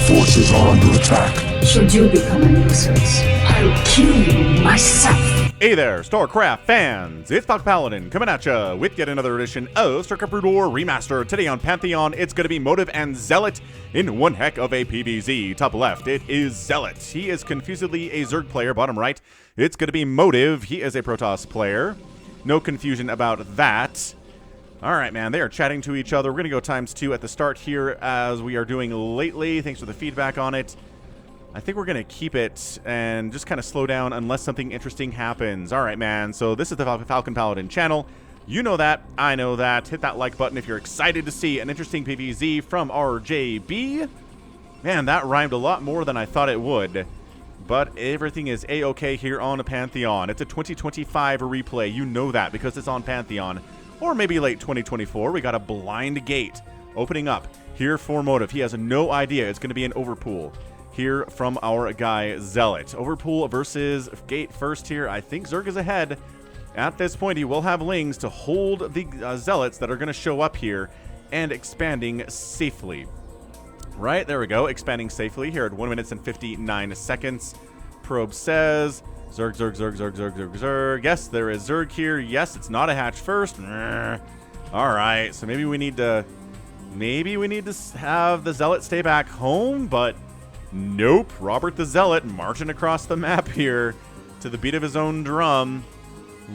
forces are under attack. Should you become a nuisance, I'll kill you myself. Hey there, StarCraft fans! It's Paladin coming at ya with yet another edition of StarCraft Remastered. Today on Pantheon, it's going to be Motive and ZeLoT in one heck of a PvZ. Top left, it is ZeLoT. He is confusedly a Zerg player. Bottom right, it's going to be Motive. He is a Protoss player. No confusion about that. Alright, man, they are chatting to each other. We're going to go ×2 at the start here, as we are doing lately. Thanks for the feedback on it. I think we're going to keep it and just kind of slow down unless something interesting happens. All right, man. So this is the Falcon Paladin channel. You know that. I know that. Hit that like button if you're excited to see an interesting PvZ from RJB. Man, that rhymed a lot more than I thought it would. But everything is A-OK here on Pantheon. It's a 2025 replay. You know that because it's on Pantheon. Or maybe late 2024. We got a blind gate opening up here for Motive. He has no idea it's going to be an overpool. Here from our guy ZeLoT. Overpool versus Gate first here. I think Zerg is ahead. At this point, he will have Lings to hold the ZeLoTs that are going to show up here and expanding safely. Right, there we go. Expanding safely here at 1 minute and 59 seconds. Probe says, Zerg, Zerg, Zerg, Zerg, Zerg, Zerg, Zerg. Yes, there is Zerg here. Yes, it's not a hatch first. All right, so maybe we need to have the ZeLoT stay back home, but nope. Robert the ZeLoT marching across the map here to the beat of his own drum.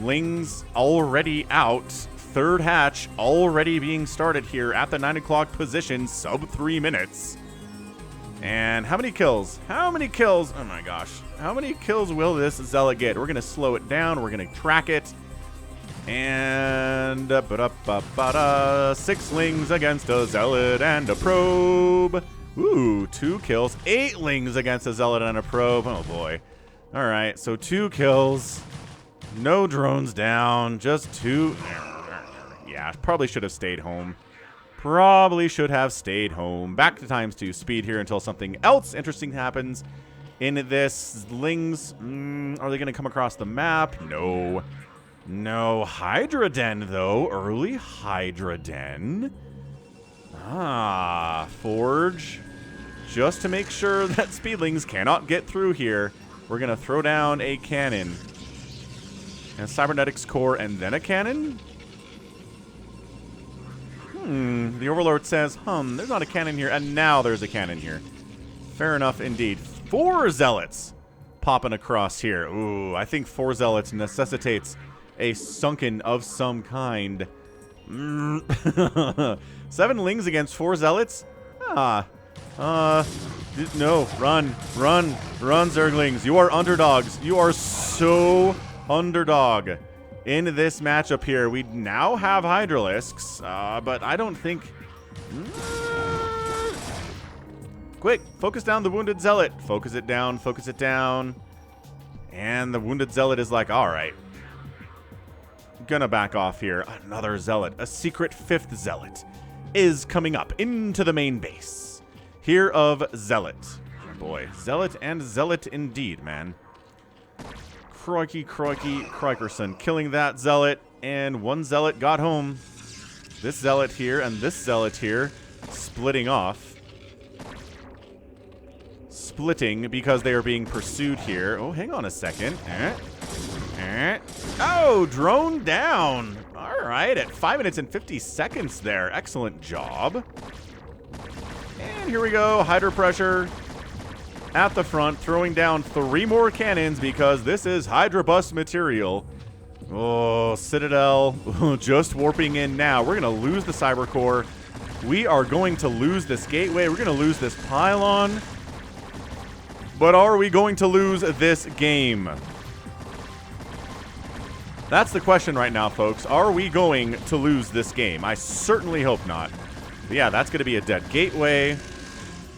Lings already out. Third hatch already being started here at the 9 o'clock position, sub 3 minutes. And how many kills? How many kills? Oh my gosh. How many kills will this ZeLoT get? We're going to slow it down. We're going to track it. And 6 Lings against a ZeLoT and a probe. Ooh, 2 kills. 8 Lings against a ZeLoT and a probe. Oh boy. Alright, so 2 kills. No drones down. Just 2. Yeah, probably should have stayed home. Probably should have stayed home. Back to ×2 speed here until something else interesting happens in this. Lings, are they going to come across the map? No. No. Hydra Den, though. Early Hydra Den. Ah, Forge. Just to make sure that Speedlings cannot get through here, we're going to throw down a cannon. And a Cybernetics core and then a cannon? The Overlord says, there's not a cannon here, and now there's a cannon here. Fair enough indeed. 4 ZeLoTs popping across here. Ooh, I think 4 ZeLoTs necessitates a sunken of some kind. 7 Lings against 4 ZeLoTs? No, run, Zerglings. You are underdogs. You are so underdog in this matchup here. We now have Hydralisks, but I don't think... Quick, focus down the wounded ZeLoT. Focus it down, focus it down. And the wounded ZeLoT is like, all right. Gonna back off here. Another ZeLoT, a secret 5th ZeLoT, is coming up into the main base here of ZeLoT. Oh boy, ZeLoT and ZeLoT indeed, man. Crikey, Crikerson killing that ZeLoT, and 1 ZeLoT got home. This ZeLoT here and this ZeLoT here splitting off. Splitting because they are being pursued here. Oh, hang on a second. Oh, drone down. All right, at 5 minutes and 50 seconds there. Excellent job. And here we go. Hydro pressure at the front, throwing down 3 more cannons because this is Hydra Bus material. Oh, Citadel just warping in now. We're going to lose the Cyber Core. We are going to lose this gateway. We're going to lose this pylon. But are we going to lose this game? That's the question right now, folks. Are we going to lose this game? I certainly hope not. But yeah, that's going to be a dead gateway.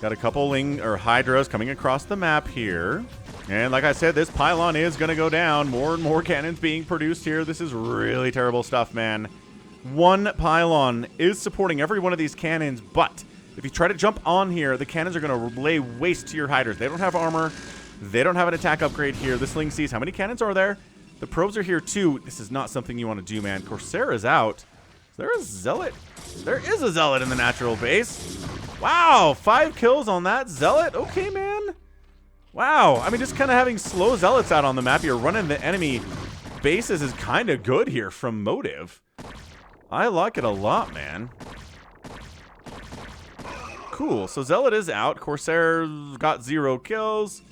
Got a couple Hydras coming across the map here. And like I said, this pylon is going to go down. More and more cannons being produced here. This is really terrible stuff, man. 1 pylon is supporting every one of these cannons, but if you try to jump on here, the cannons are going to lay waste to your Hydras. They don't have armor. They don't have an attack upgrade here. This Ling sees how many cannons are there. The probes are here too. This is not something you want to do, man. Corsair is out. Is there a ZeLoT? There is a ZeLoT in the natural base. Wow, 5 kills on that Zealot. Okay, man. Wow. I mean, just kind of having slow Zealots out on the map. You're running the enemy bases is kind of good here from Motive. I like it a lot, man. Cool. So Zealot is out. Corsair's got 0 kills.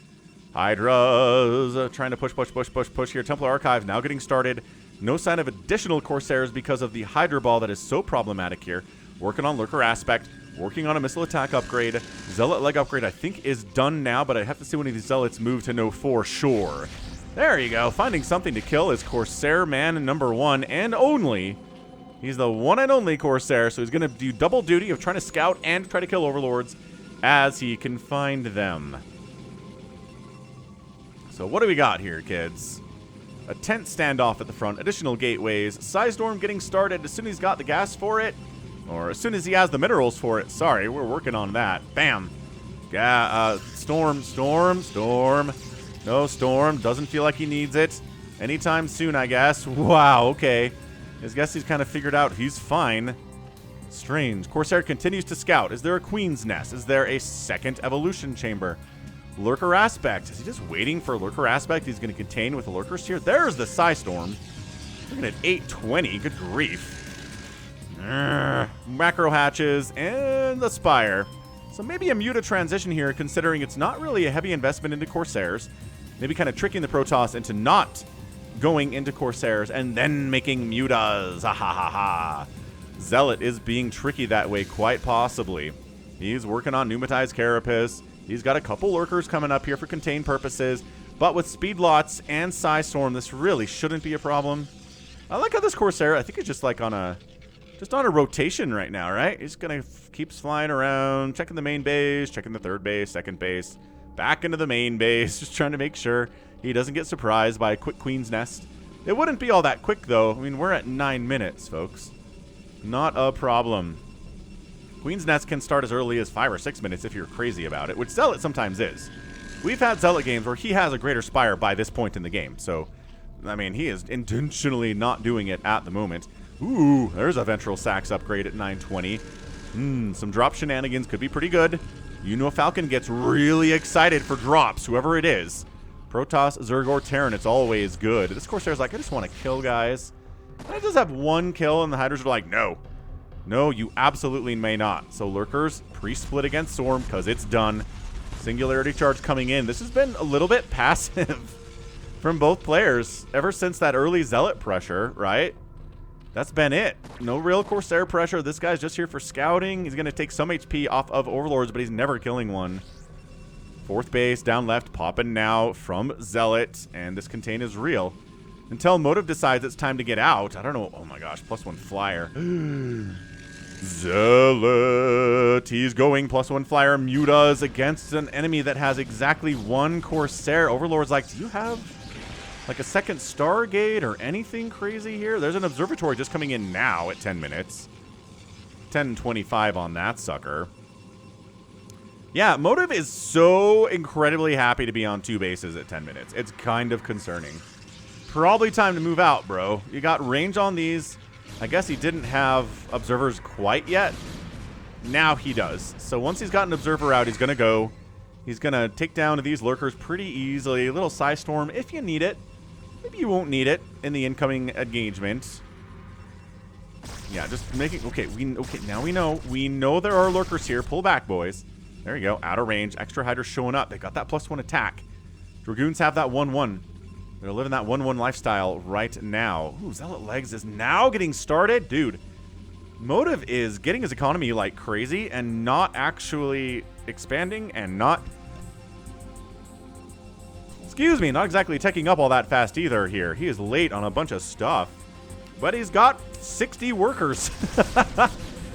Hydra's trying to push here. Templar Archive now getting started. No sign of additional Corsairs because of the Hydra Ball that is so problematic here. Working on Lurker Aspect. Working on a missile attack upgrade. Zealot leg upgrade I think is done now, but I have to see when these Zealots move to know for sure. There you go. Finding something to kill is Corsair man number 1 and only. He's the one and only Corsair, so he's going to do double duty of trying to scout and try to kill Overlords as he can find them. So what do we got here, kids? A tent standoff at the front, additional gateways, Psystorm getting started as soon as he's got the gas for it, or as soon as he has the minerals for it. Sorry, we're working on that. Bam. Storm. No, Storm. Doesn't feel like he needs it anytime soon, I guess. Wow, okay. I guess he's kind of figured out he's fine. Strange. Corsair continues to scout. Is there a Queen's Nest? Is there a second evolution chamber? Lurker Aspect. Is he just waiting for Lurker Aspect he's going to contain with the Lurkers here? There's the Psystorm. Looking at 820. Good grief. Macro Hatches and the Spire. So maybe a Muta transition here, considering it's not really a heavy investment into Corsairs. Maybe kind of tricking the Protoss into not going into Corsairs and then making Mutas. Ha ha ha ha. Zealot is being tricky that way, quite possibly. He's working on Pneumatized Carapace. He's got a couple Lurkers coming up here for contain purposes. But with Speedlots and Psystorm, this really shouldn't be a problem. I like how this Corsair, I think he's just like on a rotation right now, right? He's gonna keeps flying around, checking the main base, checking the third base, second base, back into the main base, just trying to make sure he doesn't get surprised by a quick Queen's Nest. It wouldn't be all that quick, though. I mean, we're at 9 minutes, folks. Not a problem. Queen's Nest can start as early as 5 or 6 minutes if you're crazy about it, which Zealot sometimes is. We've had Zealot games where he has a greater Spire by this point in the game, so, I mean, he is intentionally not doing it at the moment. Ooh, there's a Ventral Sax upgrade at 920. Some drop shenanigans could be pretty good. You know Falcon gets really excited for drops, whoever it is. Protoss, Zergor, Terran, it's always good. This Corsair's like, I just want to kill guys. And I just have 1 kill, and the Hydras are like, no. No, you absolutely may not. So Lurkers, pre-split against Storm, because it's done. Singularity Charge coming in. This has been a little bit passive from both players ever since that early Zealot pressure, right? That's been it. No real Corsair pressure. This guy's just here for scouting. He's going to take some HP off of Overlords, but he's never killing one. 4th base, down left, popping now from Zealot, and this contain is real. Until Motive decides it's time to get out. I don't know. Oh my gosh, +1 flyer. Zealot. He's going +1 flyer Mutas against an enemy that has exactly 1 Corsair. Overlord's like, do you have like a second Stargate or anything crazy here? There's an observatory just coming in now at 10 minutes. 10:25 on that sucker. Yeah, Motive is so incredibly happy to be on 2 bases at 10 minutes. It's kind of concerning. Probably time to move out, bro. You got range on these. I guess he didn't have observers quite yet. Now he does. So once he's got an observer out, he's going to go. He's going to take down these Lurkers pretty easily. A little Psystorm if you need it. Maybe you won't need it in the incoming engagement. Yeah, just making... Okay, now we know. We know there are Lurkers here. Pull back, boys. There you go. Out of range. Extra Hydra showing up. They got that +1 attack. Dragoons have that 1-1. They're living that 1-1 lifestyle right now. Ooh, Zealot Legs is now getting started. Dude, Motive is getting his economy like crazy and not actually expanding and not... Excuse me, not exactly teching up all that fast either here. He is late on a bunch of stuff. But he's got 60 workers.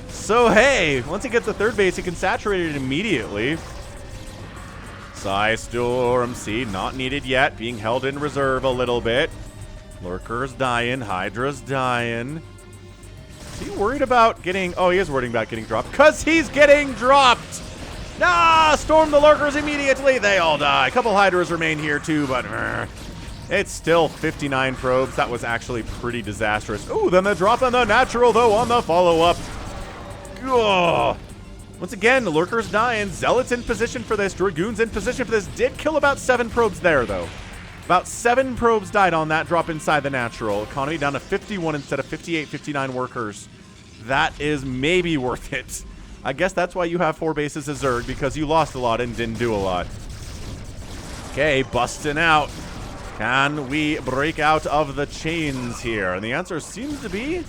So, hey, once he gets the 3rd base, he can saturate it immediately. Psystorm Seed not needed yet. Being held in reserve a little bit. Lurker's dying. Hydra's dying. Is he worried about getting... Oh, he is worried about getting dropped. Because he's getting dropped! Ah! Storm the Lurkers immediately. They all die. A couple Hydras remain here, too, but... It's still 59 probes. That was actually pretty disastrous. Ooh, then the drop on the natural, though, on the follow-up. Oh, Once again, the Lurker's dying. Zealot's in position for this. Dragoon's in position for this. Did kill about 7 probes there, though. About 7 probes died on that drop inside the natural. Economy down to 51 instead of 58, 59 workers. That is maybe worth it. I guess that's why you have 4 bases as Zerg, because you lost a lot and didn't do a lot. Okay, busting out. Can we break out of the chains here? And the answer seems to be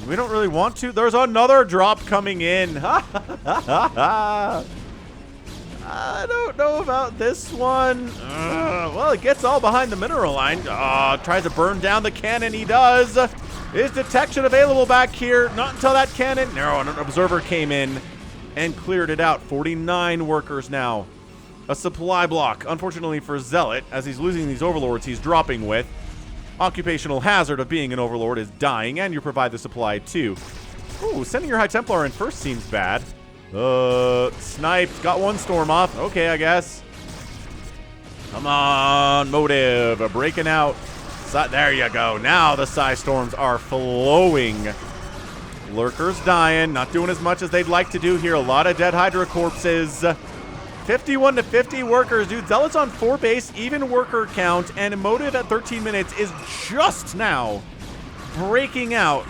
we don't really want to. There's another drop coming in. I don't know about this one. Well, it gets all behind the mineral line. Tries to burn down the cannon. He does. Is detection available back here? Not until that cannon. No, an observer came in and cleared it out. 49 workers now. A supply block, unfortunately for ZeLoT, as he's losing these overlords he's dropping with. Occupational hazard of being an overlord is dying, and you provide the supply too. Ooh, sending your High Templar in first seems bad. Sniped, got 1 storm off. Okay, I guess. Come on, Motive, breaking out. There you go. Now the Psy Storms are flowing. Lurkers dying, not doing as much as they'd like to do here. A lot of dead Hydra corpses. 51 to 50 workers, dude. Zealot's on 4 base, even worker count, and Motive at 13 minutes is just now breaking out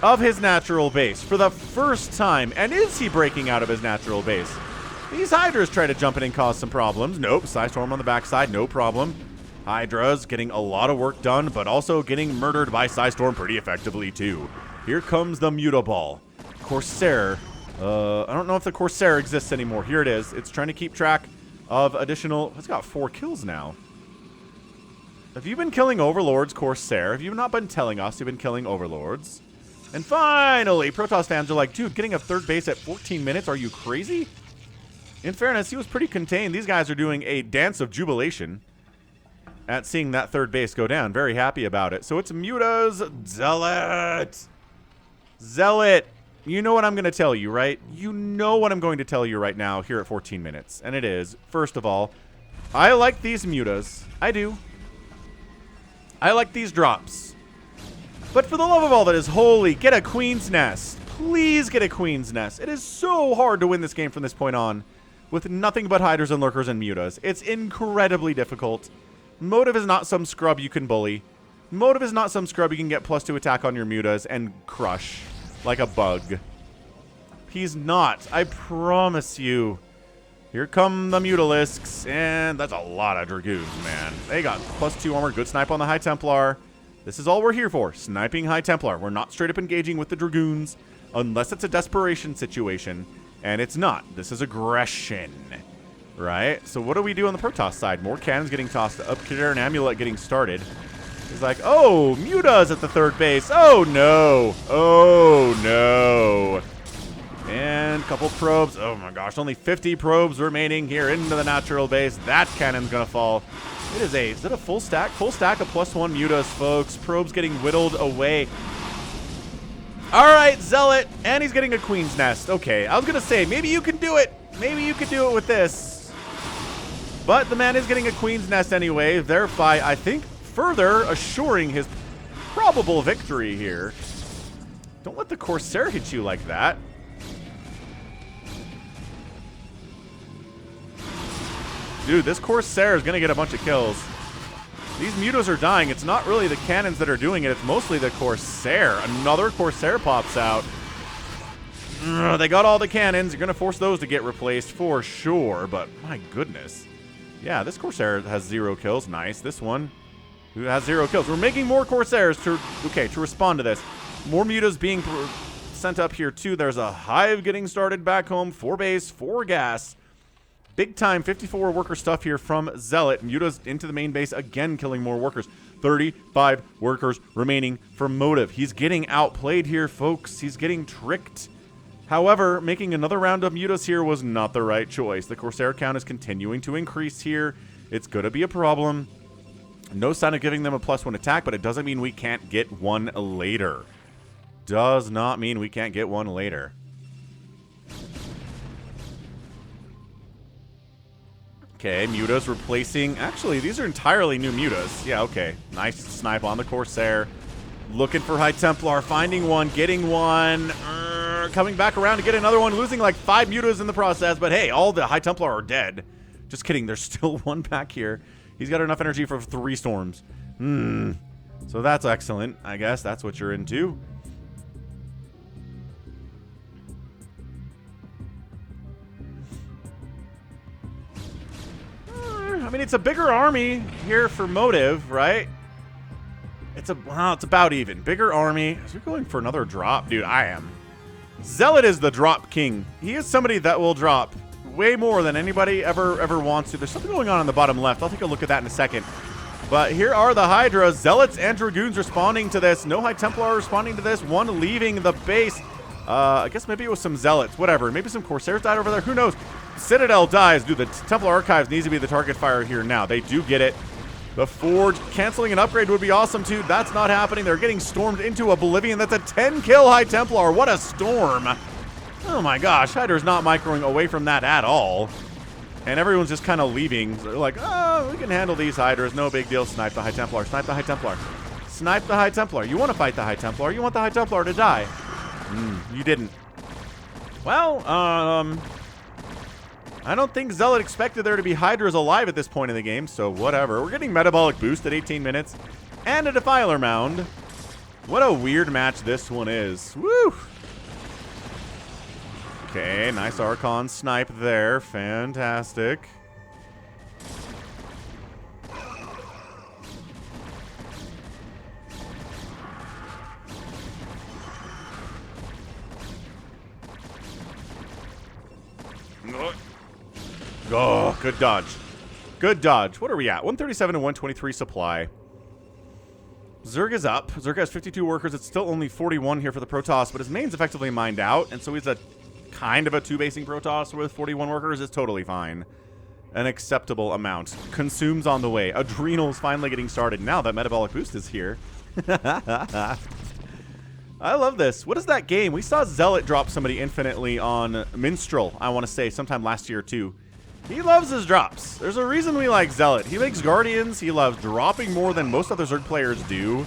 of his natural base for the first time. And is he breaking out of his natural base? These Hydras try to jump in and cause some problems. Nope, Psystorm on the backside, no problem. Hydras getting a lot of work done, but also getting murdered by Psystorm pretty effectively too. Here comes the Mutaball. Corsair. I don't know if the Corsair exists anymore. Here it is. It's trying to keep track of additional... It's got 4 kills now. Have you been killing overlords, Corsair? Have you not been telling us you've been killing overlords? And finally, Protoss fans are like, dude, getting a 3rd base at 14 minutes? Are you crazy? In fairness, he was pretty contained. These guys are doing a dance of jubilation at seeing that 3rd base go down. Very happy about it. So it's Muta's ZeLoT. ZeLoT. You know what I'm going to tell you, right? You know what I'm going to tell you right now here at 14 minutes. And it is, first of all, I like these Mutas. I do. I like these drops. But for the love of all that is holy, get a Queen's Nest. Please get a Queen's Nest. It is so hard to win this game from this point on with nothing but Hydras and Lurkers and Mutas. It's incredibly difficult. Motive is not some scrub you can bully. Motive is not some scrub you can get +2 attack on your Mutas and crush like a bug. He's not. I promise you. Here come the Mutalisks, and that's a lot of Dragoons, man. They got +2 armor, good snipe on the High Templar. This is all we're here for, sniping High Templar. We're not straight up engaging with the Dragoons unless it's a desperation situation, and it's not. This is aggression, right? So what do we do on the Protoss side? More cannons getting tossed up here, an Amulet getting started. He's like, oh, Muta's at the 3rd base. Oh, no. Oh, no. And a couple probes. Oh, my gosh. Only 50 probes remaining here into the natural base. That cannon's going to fall. Is it a full stack? Full stack of +1 Mutas, folks. Probes getting whittled away. All right, ZeLoT. And he's getting a Queen's Nest. Okay, I was going to say, maybe you can do it. Maybe you could do it with this. But the man is getting a Queen's Nest anyway, thereby, I think, further assuring his probable victory here. Don't let the Corsair hit you like that. Dude, this Corsair is going to get a bunch of kills. These Mutas are dying. It's not really the cannons that are doing it. It's mostly the Corsair. Another Corsair pops out. They got all the cannons. You're going to force those to get replaced for sure. But my goodness. Yeah, this Corsair has 0 kills. Nice. This one who has 0 kills. We're making more Corsairs to respond to this. More Mutas being sent up here too. There's a Hive getting started back home. 4 base, 4 gas. Big time 54 worker stuff here from ZeLoT. Muta's into the main base again, killing more workers. 35 workers remaining for Motive. He's getting outplayed here, folks. He's getting tricked. However, making another round of Mutas here was not the right choice. The Corsair count is continuing to increase here. It's going to be a problem. No sign of giving them a +1 attack, but it doesn't mean we can't get one later. Does not mean we can't get one later. Okay, Mutas replacing... Actually, these are entirely new Mutas. Yeah, okay. Nice snipe on the Corsair. Looking for High Templar. Finding one. Getting one. coming back around to get another one, losing like 5 mutas in the process. But hey, all the High Templar are dead. Just kidding. There's still one back here. He's got enough energy for 3 storms. So that's excellent. I guess that's what you're into. I mean, it's a bigger army here for motive, right? Well, it's about even. Bigger army. Is he going for another drop? Dude, I am. ZeLoT is the drop king. He is somebody that will drop way more than anybody ever wants to. There's something going on the bottom left. I'll take a look at that in a second. But here are the Hydras. ZeLoTs and Dragoons responding to this. No High Templar responding to this. One leaving the base. I guess maybe it was some ZeLoTs. Whatever. Maybe some Corsairs died over there. Who knows? Citadel dies. Dude, the Templar Archives needs to be the target fire here now. They do get it. The Forge canceling an upgrade would be awesome, too. That's not happening. They're getting stormed into oblivion. That's a 10-kill High Templar. What a storm. Oh, my gosh. Hydra's not microing away from that at all. And everyone's just kind of leaving. So they're like, oh, we can handle these Hydras. No big deal. Snipe the High Templar. Snipe the High Templar. Snipe the High Templar. You want to fight the High Templar. You want the High Templar to die. You didn't. Well, I don't think ZeLoT expected there to be Hydras alive at this point in the game, so whatever. We're getting Metabolic Boost at 18 minutes and a Defiler Mound. What a weird match this one is. Woo! Okay, nice Archon snipe there. Fantastic. Oh, good dodge. Good dodge. What are we at? 137 and 123 supply. Zerg is up. Zerg has 52 workers. It's still only 41 here for the Protoss, but his main's effectively mined out, and so he's a kind of a 2-basing Protoss with 41 workers is totally fine. An acceptable amount. Consumes on the way. Adrenals finally getting started now that Metabolic Boost is here. I love this. What is that game? We saw ZeLoT drop somebody infinitely on Minstrel, I want to say, sometime last year, too. He loves his drops. There's a reason we like ZeLoT. He makes Guardians. He loves dropping more than most other Zerg players do.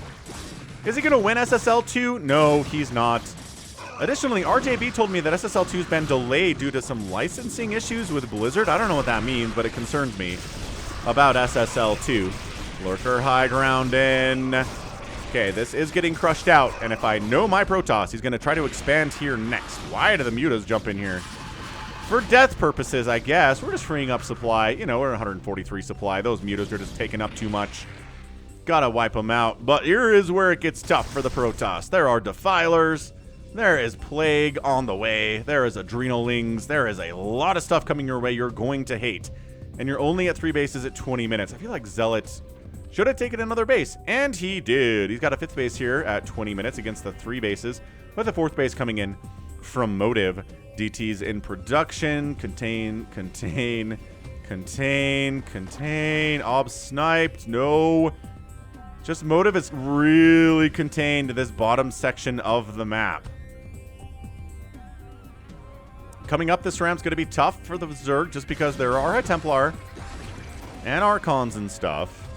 Is he going to win SSL 2? No, he's not. Additionally, RJB told me that SSL 2 has been delayed due to some licensing issues with Blizzard. I don't know what that means, but it concerns me about SSL 2. Lurker high ground in. Okay, this is getting crushed out, and if I know my Protoss, he's going to try to expand here next. Why do the mutas jump in here? For death purposes, I guess. We're just freeing up supply. You know, we're 143 supply. Those mutas are just taking up too much. Gotta wipe them out. But here is where it gets tough for the Protoss. There are Defilers. There is Plague on the way. There is Adrenalings. There is a lot of stuff coming your way you're going to hate. And you're only at 3 bases at 20 minutes. I feel like ZeLoT should have taken another base. And he did. He's got a 5th base here at 20 minutes against the 3 bases. With a 4th base coming in from Motive. DT's in production. Contain. Ob sniped. No. Just Motive is really contained to this bottom section of the map. Coming up, this round's going to be tough for the Zerg just because there are a Templar and Archons and stuff.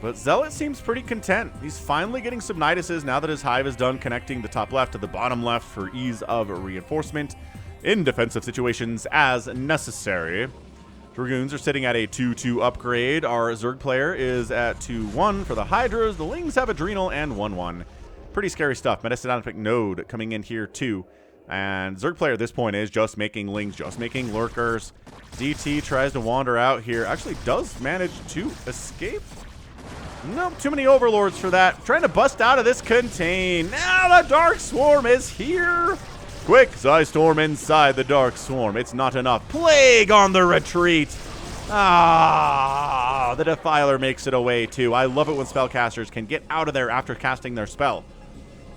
But ZeLoT seems pretty content. He's finally getting some Niduses now that his Hive is done connecting the top left to the bottom left for ease of reinforcement in defensive situations as necessary. Dragoons are sitting at a 2-2 upgrade. Our Zerg player is at 2-1 for the Hydras. The Lings have Adrenal and 1-1. Pretty scary stuff. Metastatic Node coming in here too. And Zerg player at this point is just making Lings, just making Lurkers. DT tries to wander out here. Actually does manage to escape. Nope, too many Overlords for that. Trying to bust out of this contain. Now the Dark Swarm is here. Quick, Psystorm inside the Dark Swarm. It's not enough. Plague on the retreat. Ah, the Defiler makes it away too. I love it when spellcasters can get out of there after casting their spell.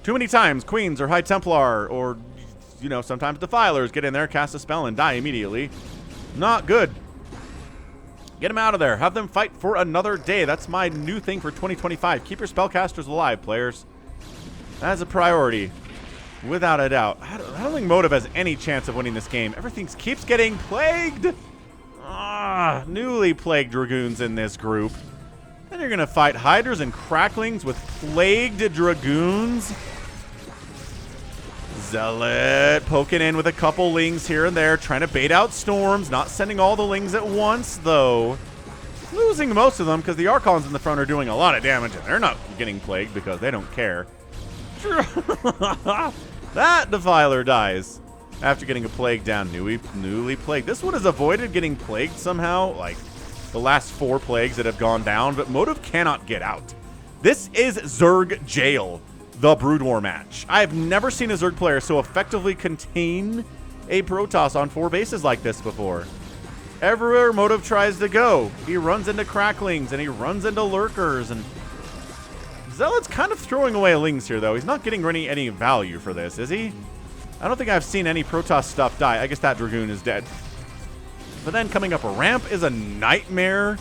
Too many times, Queens or High Templar or, you know, sometimes Defilers get in there, cast a spell, and die immediately. Not good. Get them out of there. Have them fight for another day. That's my new thing for 2025. Keep your spellcasters alive, players. That's a priority. Without a doubt. I don't think Motive has any chance of winning this game. Everything keeps getting plagued. Newly plagued Dragoons in this group. Then you're going to fight Hydras and Cracklings with Plagued Dragoons. ZeLoT poking in with a couple Lings here and there, trying to bait out Storms, not sending all the Lings at once, though. Losing most of them because the Archons in the front are doing a lot of damage, and they're not getting plagued because they don't care. That Defiler dies after getting a plague down. Newly plagued. This one has avoided getting plagued somehow, like the last 4 plagues that have gone down, but Motive cannot get out. This is Zerg Jail, the Brood War match. I have never seen a Zerg player so effectively contain a Protoss on 4 bases like this before. Everywhere Motive tries to go, he runs into Cracklings and he runs into Lurkers, and ZeLoT's kind of throwing away Lings here, though. He's not getting any value for this, is he? I don't think I've seen any Protoss stuff die. I guess that Dragoon is dead. But then coming up a ramp is a nightmare.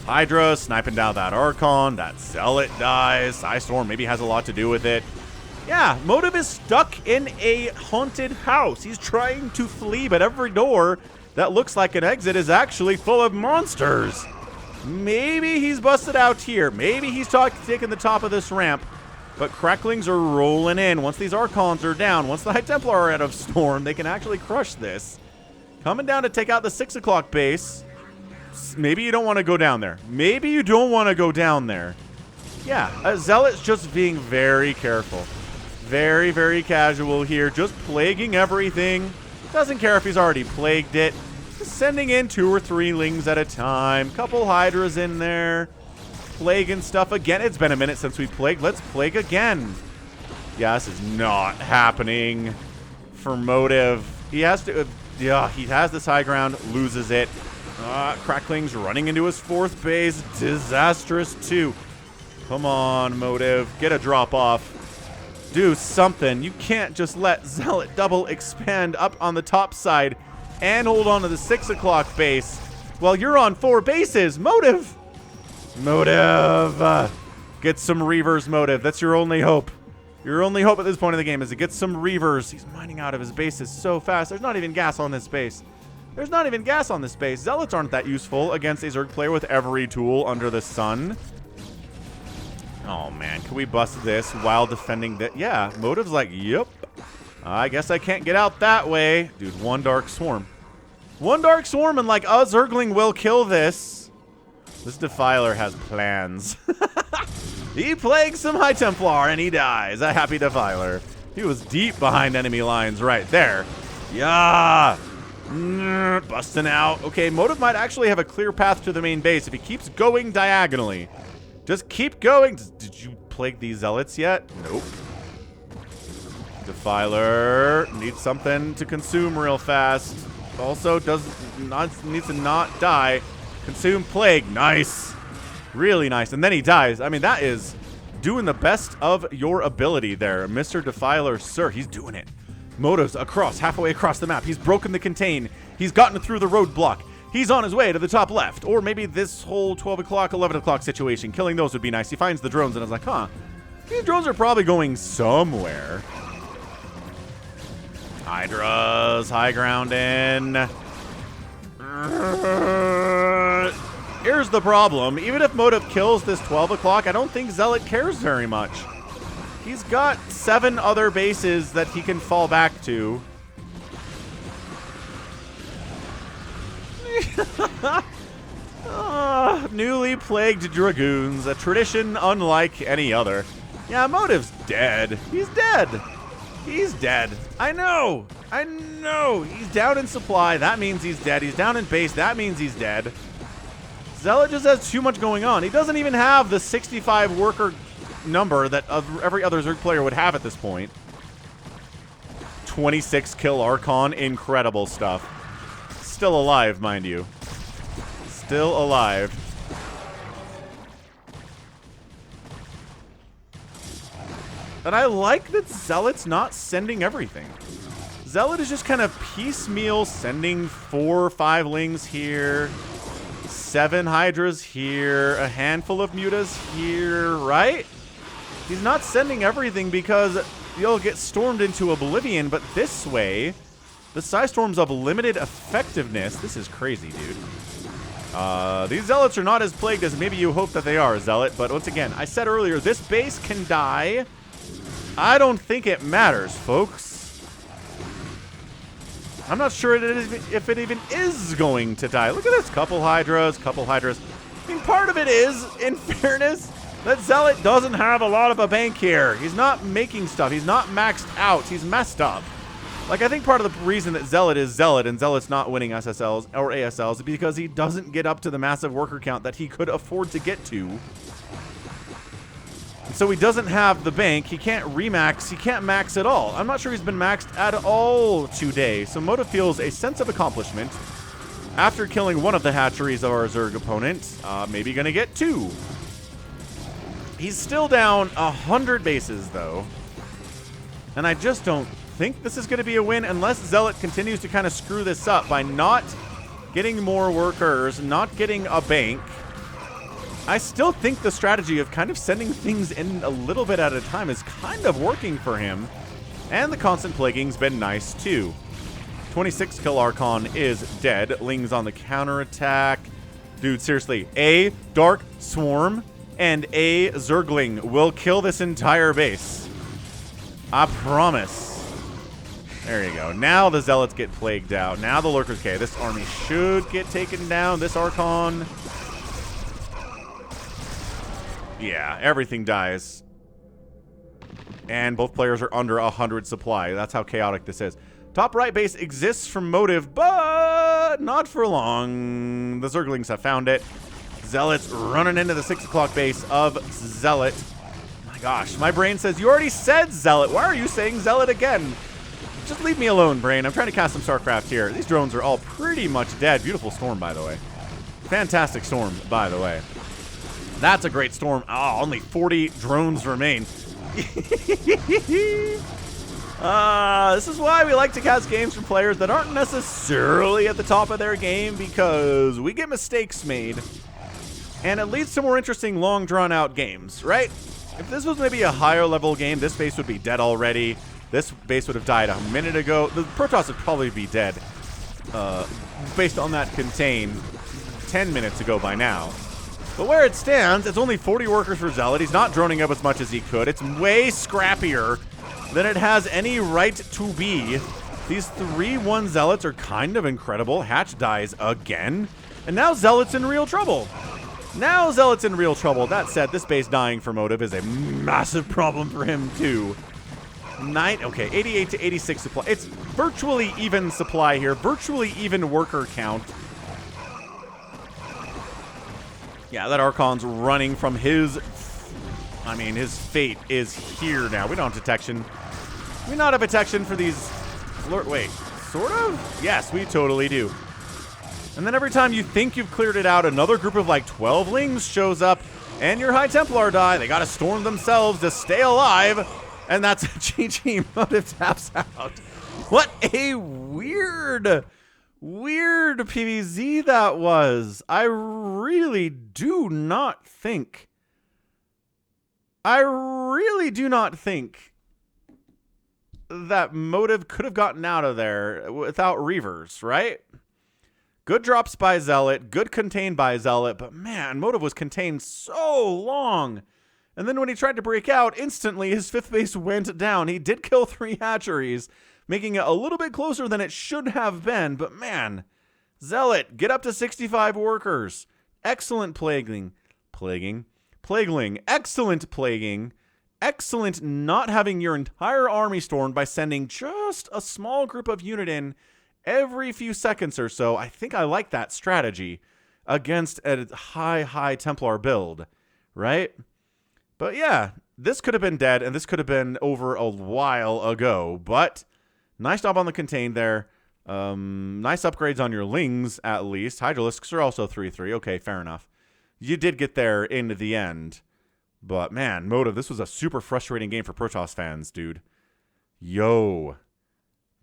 Hydra sniping down that Archon. That ZeLoT dies. Psystorm maybe has a lot to do with it. Yeah, Motive is stuck in a haunted house. He's trying to flee, but every door that looks like an exit is actually full of monsters. Maybe he's busted out here. Maybe he's taking the top of this ramp. But Cracklings are rolling in. Once these Archons are down, once the High Templar are out of Storm, they can actually crush this. Coming down to take out the 6 o'clock base. Maybe you don't want to go down there. Maybe you don't want to go down there. Yeah, ZeLoT's just being very careful. Very, very casual here. Just plaguing everything. Doesn't care if he's already plagued it. Just sending in 2 or 3 Lings at a time. Couple Hydras in there. Plaguing stuff again. It's been a minute since we plagued. Let's plague again. Yeah, this is not happening for Motive. He has to... yeah, he has this high ground. Loses it. Crackling's running into his 4th base. Disastrous too. Come on, Motive. Get a drop off. Do something. You can't just let ZeLoT double expand up on the top side and hold on to the 6 o'clock base while you're on 4 bases. Motive! Get some Reavers, Motive. That's your only hope. Your only hope at this point in the game is to get some Reavers. He's mining out of his bases so fast. There's not even gas on this base. There's not even gas on this base. ZeLoTs aren't that useful against a Zerg player with every tool under the sun. Oh, man. Can we bust this while defending that? Yeah. Motive's like, yep. I guess I can't get out that way. Dude, 1 Dark Swarm. 1 Dark Swarm and like a Zergling will kill this. This Defiler has plans. He plagues some High Templar and he dies. A happy Defiler. He was deep behind enemy lines right there. Yeah. Busting out. Okay, Motive might actually have a clear path to the main base if he keeps going diagonally. Just keep going. Did you plague these ZeLoTs yet? Nope. Defiler needs something to consume real fast. Also needs to not die. Consume plague. Nice. Really nice. And then he dies. I mean, that is doing the best of your ability there. Mr. Defiler, sir. He's doing it. Motive's across, halfway across the map. He's broken the contain. He's gotten through the roadblock. He's on his way to the top left. Or maybe this whole 12 o'clock, 11 o'clock situation. Killing those would be nice. He finds the drones and I was like, huh. These drones are probably going somewhere. Hydras, high ground in. Here's the problem. Even if Motive kills this 12 o'clock, I don't think ZeLoT cares very much. He's got 7 other bases that he can fall back to. Newly plagued Dragoons, a tradition unlike any other. Yeah, Motive's dead. He's dead. He's dead. I know. I know. He's down in supply. That means he's dead. He's down in base. That means he's dead. ZeLoT just has too much going on. He doesn't even have the 65 worker number that every other Zerg player would have at this point. 26 kill Archon. Incredible stuff. Still alive, mind you. Still alive. And I like that ZeLoT's not sending everything. ZeLoT is just kind of piecemeal sending 4 or 5 Lings here, 7 Hydras here, a handful of Mutas here, right? He's not sending everything because you'll get stormed into oblivion, but this way, the Psystorm's of limited effectiveness. This is crazy, dude. These Zealots are not as plagued as maybe you hope that they are, Zealot. But once again, I said earlier, this base can die. I don't think it matters, folks. I'm not sure if it even is going to die. Look at this. Couple Hydras, couple Hydras. I mean, part of it is, in fairness, that Zealot doesn't have a lot of a bank here. He's not making stuff. He's not maxed out. He's messed up. Like, I think part of the reason that Zealot is Zealot and Zealot's not winning SSLs or ASLs is because he doesn't get up to the massive worker count that he could afford to get to. So he doesn't have the bank. He can't remax. He can't max at all. I'm not sure he's been maxed at all today. So Motive feels a sense of accomplishment after killing one of the hatcheries of our Zerg opponent. Maybe going to get 2. He's still down 100 bases, though. And I just don't think this is going to be a win unless Zealot continues to kind of screw this up by not getting more workers, not getting a bank. I still think the strategy of kind of sending things in a little bit at a time is kind of working for him. And the constant plaguing's been nice, too. 26 kill Archon is dead. Ling's on the counterattack. Dude, seriously. A Dark Swarm and a Zergling will kill this entire base. I promise. There you go. Now the Zealots get plagued out. Now the Lurkers. Okay, this army should get taken down. This Archon. Yeah, everything dies. And both players are under 100 supply. That's how chaotic this is. Top right base exists from Motive, but not for long. The Zerglings have found it. Zealots running into the 6 o'clock base of Zealot. My gosh, my brain says, you already said Zealot. Why are you saying Zealot again? Just leave me alone, brain. I'm trying to cast some StarCraft here. These drones are all pretty much dead. Beautiful storm, by the way. Fantastic storm, by the way. That's a great storm. Oh, only 40 drones remain. This is why we like to cast games from players that aren't necessarily at the top of their game, because we get mistakes made. And it leads to more interesting, long, drawn-out games, right? If this was maybe a higher-level game, this base would be dead already. This base would have died a minute ago. The Protoss would probably be dead, based on that contain, 10 minutes ago by now. But where it stands, it's only 40 workers for Zealot. He's not droning up as much as he could. It's way scrappier than it has any right to be. These 3-1 Zealots are kind of incredible. Hatch dies again. And now Zealot's in real trouble. Now Zealot's in real trouble. That said, this base dying for Motive is a massive problem for him, too. 88 to 86 supply. It's virtually even supply here. Virtually even worker count. Yeah, that Archon's running from his... I mean, his fate is here now. We don't have detection. We not have detection for these... Wait, sort of? Yes, we totally do. And then every time you think you've cleared it out, another group of like 12 Lings shows up, and your High Templar die. They gotta storm themselves to stay alive, and that's a GG. Motive taps out. What a weird PvZ that was. I really do not think that Motive could have gotten out of there without Reavers, right? Good drops by Zealot, good contained by Zealot, but man, Motive was contained so long. And then when he tried to break out, instantly his 5th base went down. He did kill 3 hatcheries, making it a little bit closer than it should have been, but man, Zealot, get up to 65 workers. Excellent plaguing. Excellent plaguing. Excellent not having your entire army stormed by sending just a small group of unit in every few seconds or so. I think I like that strategy against a high Templar build, right? But yeah, this could have been dead, and this could have been over a while ago, but nice job on the contained there. Nice upgrades on your Lings, at least. Hydralisks are also 3-3. Okay, fair enough. You did get there in the end. But man, Motive, this was a super frustrating game for Protoss fans, dude. Yo.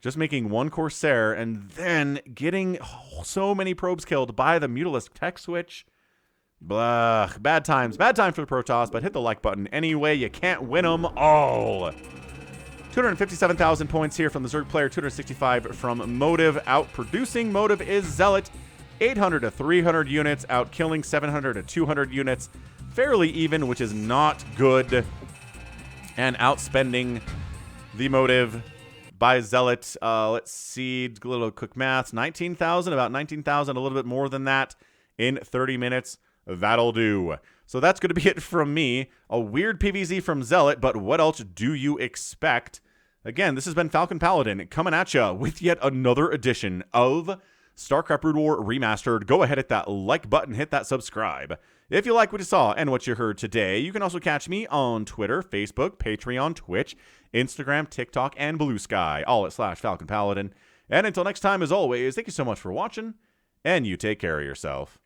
Just making 1 Corsair and then getting so many probes killed by the Mutalisk tech switch. Blah. Bad times. Bad time for the Protoss, but hit the like button anyway. You can't win them all. 257,000 points here from the Zerg player. 265 from Motive. Outproducing Motive is Zealot. 800 to 300 units, outkilling 700 to 200 units. Fairly even, which is not good. And outspending the motive by ZeLoT. Let's see, a little quick math. 19,000, about 19,000, a little bit more than that in 30 minutes. That'll do. So that's going to be it from me. A weird PvZ from ZeLoT, but what else do you expect? Again, this has been Falcon Paladin coming at you with yet another edition of StarCraft Brood War Remastered. Go ahead, hit that like button, hit that subscribe. If you like what you saw and what you heard today, you can also catch me on Twitter, Facebook, Patreon, Twitch, Instagram, TikTok, and Blue Sky, all at /Falcon Paladin. And until next time, as always, thank you so much for watching, and you take care of yourself.